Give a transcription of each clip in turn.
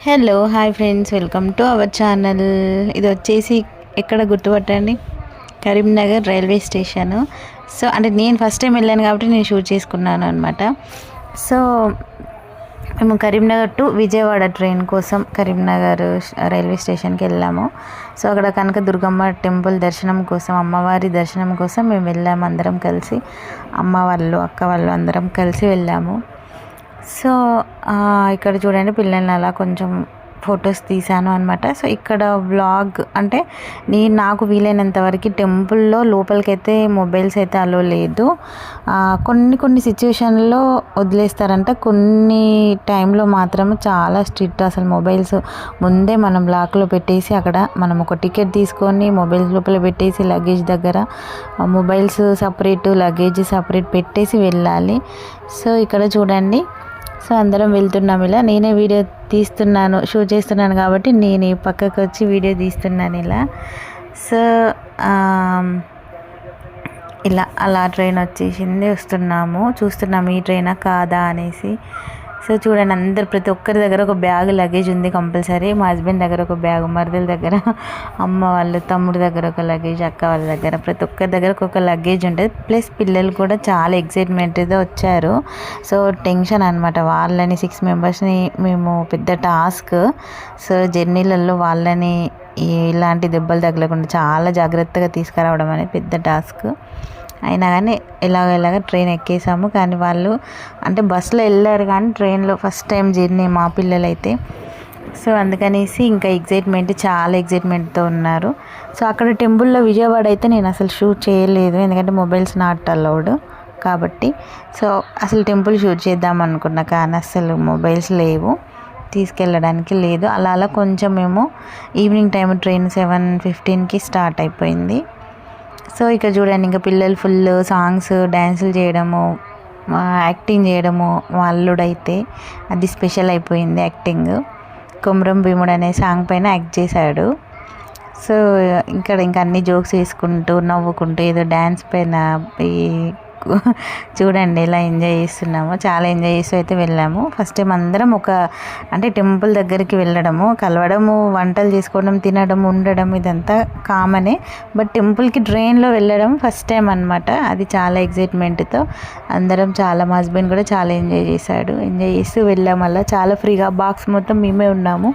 Hello hi friends, welcome to our channel. ఇది వచ్చేసి ఎక్కడ గుర్తుపట్టండి, కరీంనగర్ రైల్వే స్టేషను. సో అంటే నేను ఫస్ట్ టైం వెళ్ళాను కాబట్టి నేను షూట్ చేసుకున్నాను అనమాట. సో మేము కరీంనగర్ టు విజయవాడ ట్రైన్ కోసం కరీంనగర్ రైల్వే స్టేషన్కి వెళ్ళాము. సో అక్కడ కనుక దుర్గమ్మ టెంపుల్ దర్శనం కోసం, అమ్మవారి దర్శనం కోసం మేము వెళ్ళాము. అందరం కలిసి, అమ్మ వాళ్ళు, అక్క వాళ్ళు అందరం కలిసి వెళ్ళాము. సో ఇక్కడ చూడండి, పిల్లల్ని అలా కొంచెం ఫొటోస్ తీసాను అనమాట. సో ఇక్కడ వ్లాగ్ అంటే నాకు వీలైనంత వరకు టెంపుల్లో లోపలికైతే మొబైల్స్ అయితే అలో లేదు. కొన్ని సిచ్యువేషన్లో వదిలేస్తారంట, కొన్ని టైంలో మాత్రం చాలా స్ట్రిక్ట్. అసలు మొబైల్స్ ముందే మనం లాక్లో పెట్టేసి, అక్కడ మనం ఒక టికెట్ తీసుకొని మొబైల్స్ లోపల పెట్టేసి, లగేజ్ దగ్గర మొబైల్స్ సపరేట్, లగేజ్ సపరేట్ పెట్టేసి వెళ్ళాలి. సో ఇక్కడ చూడండి, సో అందరం వెళ్తున్నాం. ఇలా నేనే వీడియో తీస్తున్నాను, షూట్ చేస్తున్నాను కాబట్టి నేను పక్కకు వచ్చి వీడియో తీస్తున్నాను ఇలా. సో ఇలా అలా ట్రైన్ వచ్చేసింది, చూస్తున్నాము ఈ ట్రైనా కాదా అనేసి. సో చూడండి, అందరు ప్రతి ఒక్కరి దగ్గర ఒక బ్యాగ్ లగేజ్ ఉంది కంపల్సరీ. మా హస్బెండ్ దగ్గర ఒక బ్యాగ్, మరదల దగ్గర, అమ్మ వాళ్ళు, తమ్ముడు దగ్గర ఒక లగేజ్, అక్క వాళ్ళ దగ్గర, ప్రతి ఒక్కరి దగ్గర ఒక లగేజ్ ఉంటుంది. ప్లస్ పిల్లలు కూడా చాలా ఎక్సైట్మెంట్గా వచ్చారు. సో టెన్షన్ అనమాట, వాళ్ళని 6 మెంబర్స్ని మేము పెద్ద టాస్క్. సో జర్నీలలో వాళ్ళని ఇలాంటి దెబ్బలు తగలకుండా చాలా జాగ్రత్తగా తీసుకురావడం అనేది పెద్ద టాస్క్. అయినా కానీ ఎలాగ ట్రైన్ ఎక్కేసాము. కానీ వాళ్ళు అంటే బస్సులో వెళ్ళారు, కానీ ట్రైన్లో ఫస్ట్ టైం జర్నీ మా పిల్లలైతే. సో అందుకనేసి ఇంకా చాలా ఎగ్జైట్మెంట్తో ఉన్నారు. సో అక్కడ టెంపుల్లో విజయవాడ అయితే నేను అసలు షూట్ చేయలేదు, ఎందుకంటే మొబైల్స్ నాట్ అలౌడ్ కాబట్టి. సో అసలు టెంపుల్ షూట్ చేద్దాం అనుకున్నా, కానీ అసలు మొబైల్స్ లేవు, తీసుకెళ్ళడానికి లేదు. అలా కొంచెం మేము ఈవినింగ్ టైం ట్రైన్ 7:15కి స్టార్ట్ అయిపోయింది. సో ఇక్కడ చూడండి, ఇంకా పిల్లలు ఫుల్ సాంగ్స్, డ్యాన్సులు చేయడము, యాక్టింగ్ చేయడము. మా అల్లుడైతే అది స్పెషల్ అయిపోయింది యాక్టింగ్. కొమరం భీముడు అనే సాంగ్ పైన యాక్ట్ చేశాడు. సో ఇంకా అన్ని జోక్స్ వేసుకుంటూ, నవ్వుకుంటూ, ఏదో డ్యాన్స్ పైన చూడండి ఎలా ఎంజాయ్ చేస్తున్నామో. చాలా ఎంజాయ్ చేస్తూ అయితే వెళ్ళాము. ఫస్ట్ టైం అందరం అంటే టెంపుల్ దగ్గరికి వెళ్ళడము, కలవడము, వంటలు చేసుకోవడం, తినడం, ఉండడం ఇదంతా కామనే. బట్ టెంపుల్కి ట్రైన్లో వెళ్ళడం ఫస్ట్ టైం అనమాట. అది చాలా ఎగ్జైట్మెంట్తో అందరం, మా హస్బెండ్ కూడా చాలా ఎంజాయ్ చేస్తూ వెళ్ళాము. అలా చాలా ఫ్రీగా, బాక్స్ మొత్తం మేమే ఉన్నాము.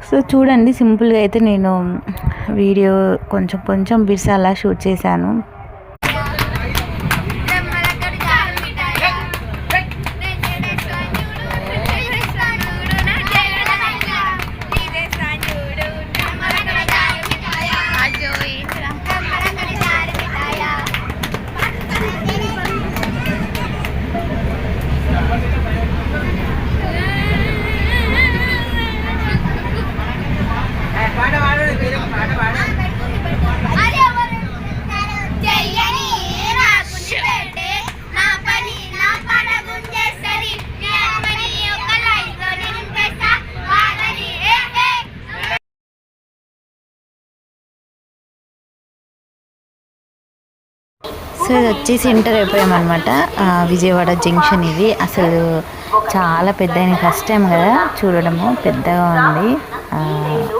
సో చూడండి, సింపుల్గా అయితే నేను వీడియో కొంచెం బిట్స్ అలా షూట్ చేశాను. సో ఇది వచ్చేసి ఎంటర్ అయిపోయామన్నమాట. విజయవాడ జంక్షన్ ఇది. అసలు చాలా పెద్ద, ఫస్ట్ టైం కదా చూడడము, పెద్దగా ఉంది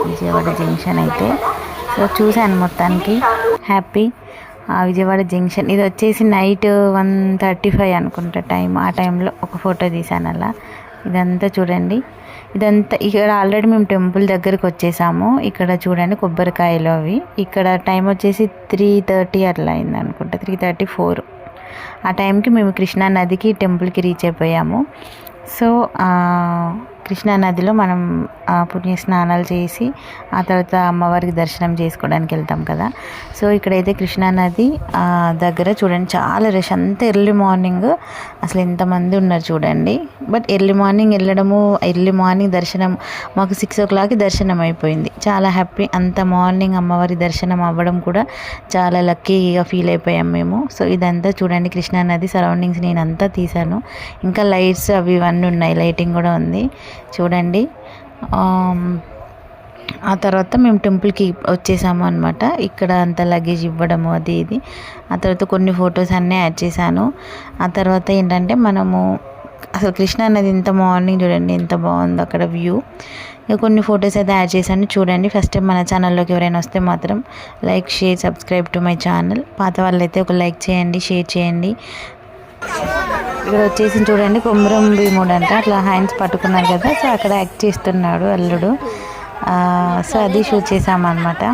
విజయవాడ జంక్షన్ అయితే. సో చూశాను మొత్తానికి, హ్యాపీ. విజయవాడ జంక్షన్ ఇది వచ్చేసి నైట్ 1:35 అనుకుంటా టైం. ఆ టైంలో ఒక ఫోటో తీశాను అలా. ఇదంతా చూడండి, ఇదంతా ఇక్కడ ఆల్రెడీ మేము టెంపుల్ దగ్గరికి వచ్చేసాము. ఇక్కడ చూడండి కొబ్బరికాయలు అవి. ఇక్కడ టైం వచ్చేసి 3:30 అట్లా అయింది అనుకుంటా, 3:34. ఆ టైంకి మేము కృష్ణా నదికి టెంపుల్కి రీచ్ అయిపోయాము. సో కృష్ణా నదిలో మనం పుణ్య స్నానాలు చేసి ఆ తర్వాత అమ్మవారికి దర్శనం చేసుకోవడానికి వెళ్తాం కదా. సో ఇక్కడైతే కృష్ణా నది దగ్గర చూడండి చాలా రష్. అంతా ఎర్లీ మార్నింగ్, అసలు ఎంతమంది ఉన్నారు చూడండి. బట్ ఎర్లీ మార్నింగ్ వెళ్ళడము, ఎర్లీ మార్నింగ్ దర్శనం, మాకు 6 o'clock దర్శనం అయిపోయింది. చాలా హ్యాపీ. అంత మార్నింగ్ అమ్మవారి దర్శనం అవ్వడం కూడా చాలా లక్కీగా ఫీల్ అయిపోయాం మేము. సో ఇదంతా చూడండి కృష్ణా నది సరౌండింగ్స్ నేనంతా తీశాను. ఇంకా లైట్స్ అవి ఇవన్నీ ఉన్నాయి, లైటింగ్ కూడా ఉంది చూడండి. ఆ తర్వాత మేము టెంపుల్కి వచ్చేసాము అనమాట. ఇక్కడ అంత లగేజ్ ఇవ్వడము అది ఇది. ఆ తర్వాత కొన్ని ఫొటోస్ అన్నీ యాడ్ చేశాను. ఆ తర్వాత ఏంటంటే మనము అసలు కృష్ణ అన్నది ఇంత మార్నింగ్ చూడండి ఎంత బాగుందో అక్కడ వ్యూ. ఇక కొన్ని ఫొటోస్ అయితే యాడ్ చేశాను చూడండి. ఫస్ట్ టైం మన ఛానల్లోకి ఎవరైనా వస్తే మాత్రం like share subscribe to my channel. పాత వాళ్ళైతే ఒక లైక్ చేయండి, షేర్ చేయండి. ఇక్కడ వచ్చేసి చూడండి కొమరం భీముడు అంట, అట్లా హ్యాండ్స్ పట్టుకున్నారు కదా, సో అక్కడ యాక్ట్ చేస్తున్నాడు అల్లుడు. సో అది షూట్ చేసామన్నమాట.